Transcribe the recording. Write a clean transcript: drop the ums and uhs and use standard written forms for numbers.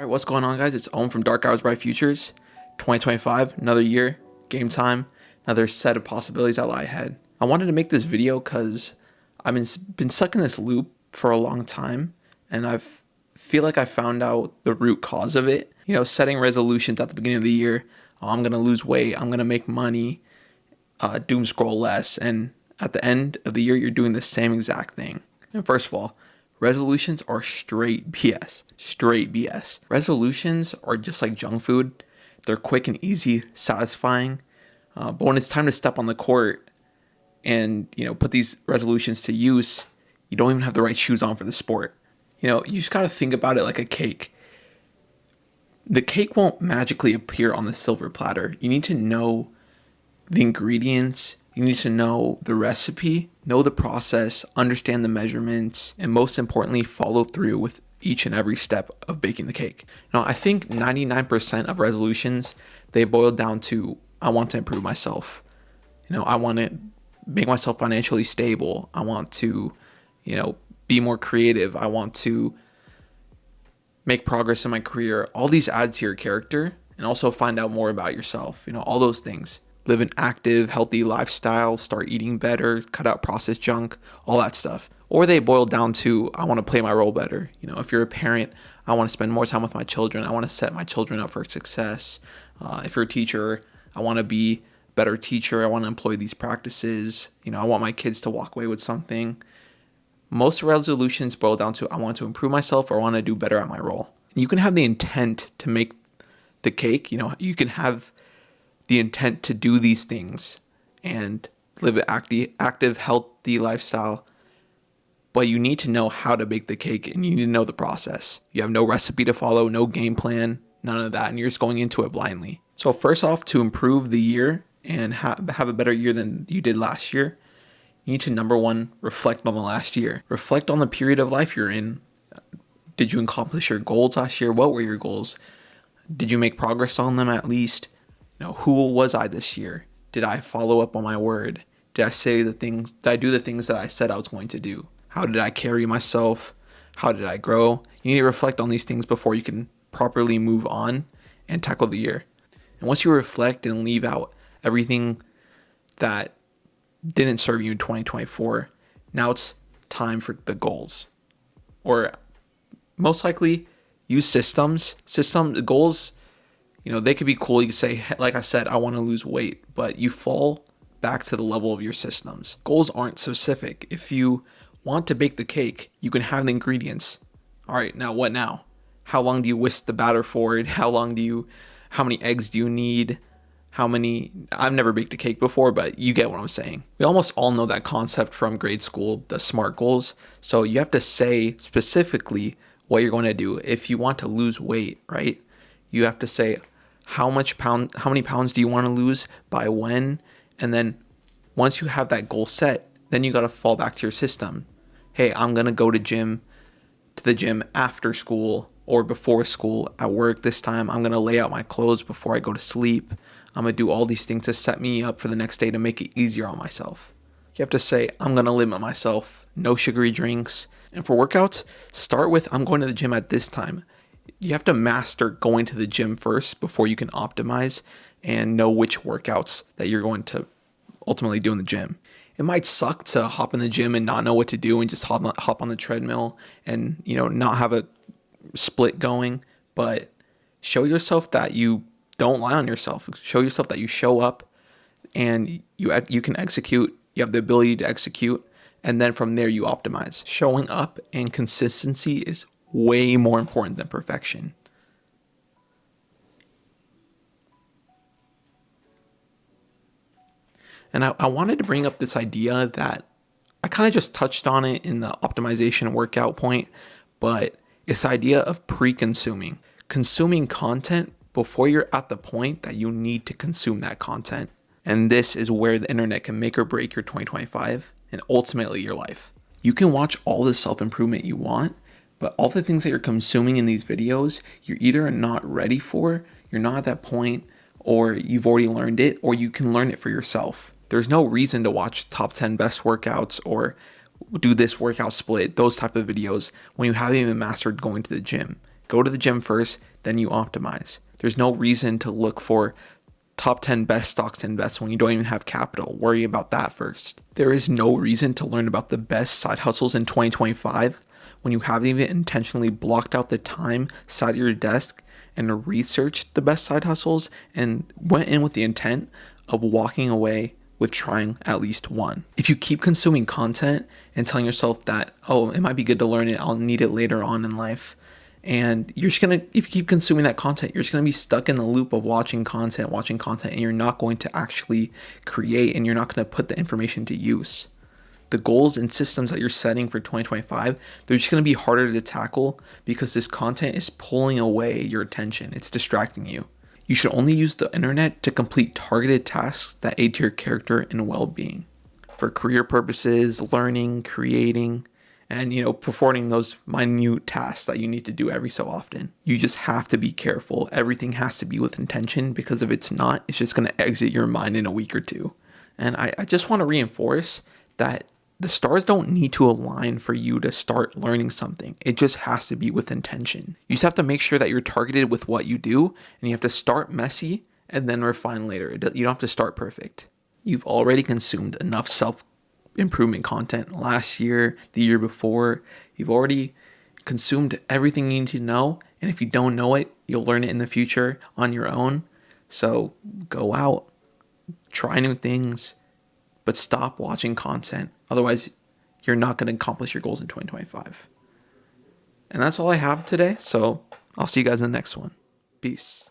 All right, what's going on, guys? It's Owen from Dark Hours Bright Futures. 2025, another year, game time, another set of possibilities that lie ahead. I wanted to make this video because I've been stuck in this loop for a long time, and feel like I found out the root cause of it. You know, setting resolutions at the beginning of the year. Oh, I'm gonna lose weight. I'm gonna make money. Doom scroll less, and at the end of the year, you're doing the same exact thing. And first of all, resolutions are straight BS. Straight BS. Resolutions are just like junk food. They're quick and easy, satisfying. But when it's time to step on the court and, put these resolutions to use, you don't even have the right shoes on for the sport. You just got to think about it like a cake. The cake won't magically appear on the silver platter. You need to know the ingredients. You need to know the recipe, know the process, understand the measurements, and most importantly, follow through with each and every step of baking the cake. Now, I think 99% of resolutions, they boil down to, I want to improve myself. I want to make myself financially stable. I want to, be more creative. I want to make progress in my career. All these add to your character and also find out more about yourself. All those things. Live an active, healthy lifestyle, start eating better, cut out processed junk, all that stuff. Or they boil down to, I want to play my role better. If you're a parent, I want to spend more time with my children. I want to set my children up for success. If you're a teacher, I want to be a better teacher. I want to employ these practices. I want my kids to walk away with something. Most resolutions boil down to, I want to improve myself or I want to do better at my role. You can have the intent to make the cake. You can have the intent to do these things and live an active, healthy lifestyle. But you need to know how to bake the cake and you need to know the process. You have no recipe to follow, no game plan, none of that. And you're just going into it blindly. So first off, to improve the year and have a better year than you did last year, you need to, number one, reflect on the last year. Reflect on the period of life you're in. Did you accomplish your goals last year? What were your goals? Did you make progress on them at least? Who was I this year? Did I follow up on my word? Did I do the things that I said I was going to do? How did I carry myself? How did I grow? You need to reflect on these things before you can properly move on and tackle the year. And once you reflect and leave out everything that didn't serve you in 2024, now it's time for the goals. Or most likely use systems. Goals, they could be cool. You can say, like I said, I want to lose weight, but you fall back to the level of your systems. Goals aren't specific. If you want to bake the cake, you can have the ingredients. All right, now what now? How long do you whisk the batter for it? How many eggs do you need? I've never baked a cake before, but you get what I'm saying. We almost all know that concept from grade school, the SMART goals. So you have to say specifically what you're going to do. If you want to lose weight, right? You have to say how many pounds do you want to lose, by when, and then once you have that goal set, then you got to fall back to your system. Hey, I'm going to go to the gym after school or before school at work this time. I'm going to lay out my clothes before I go to sleep. I'm going to do all these things to set me up for the next day to make it easier on myself. You have to say, I'm going to limit myself, no sugary drinks. And for workouts, start with, I'm going to the gym at this time. You have to master going to the gym first before you can optimize and know which workouts that you're going to ultimately do in the gym. It might suck to hop in the gym and not know what to do and just hop on the treadmill and, not have a split going, but show yourself that you don't lie on yourself. Show yourself that you show up and you can execute. You have the ability to execute. And then from there you optimize. Showing up and consistency is way more important than perfection. And I wanted to bring up this idea that I kind of just touched on it in the optimization workout point, but it's the idea of pre-consuming. Consuming content before you're at the point that you need to consume that content. And this is where the internet can make or break your 2025 and ultimately your life. You can watch all the self-improvement you want, but all the things that you're consuming in these videos, you're either not ready for, you're not at that point, or you've already learned it, or you can learn it for yourself. There's no reason to watch top 10 best workouts or do this workout split, those type of videos when you haven't even mastered going to the gym. Go to the gym first, then you optimize. There's no reason to look for top 10 best stocks to invest when you don't even have capital. Worry about that first. There is no reason to learn about the best side hustles in 2025 when you haven't even intentionally blocked out the time, sat at your desk, and researched the best side hustles and went in with the intent of walking away with trying at least one. If you keep consuming content and telling yourself that, oh, it might be good to learn it, I'll need it later on in life, and if you keep consuming that content, you're just gonna be stuck in the loop of watching content, and you're not going to actually create, and you're not gonna put the information to use. The goals and systems that you're setting for 2025, they're just going to be harder to tackle because this content is pulling away your attention. It's distracting you. You should only use the internet to complete targeted tasks that aid to your character and well-being. For career purposes, learning, creating, and performing those minute tasks that you need to do every so often. You just have to be careful. Everything has to be with intention, because if it's not, it's just going to exit your mind in a week or two. And I just want to reinforce that the stars don't need to align for you to start learning something. It just has to be with intention. You just have to make sure that you're targeted with what you do, and you have to start messy and then refine later. You don't have to start perfect. You've already consumed enough self-improvement content last year, the year before. You've already consumed everything you need to know, and if you don't know it, you'll learn it in the future on your own. So go out, try new things, but stop watching content. Otherwise, you're not going to accomplish your goals in 2025. And that's all I have today. So I'll see you guys in the next one. Peace.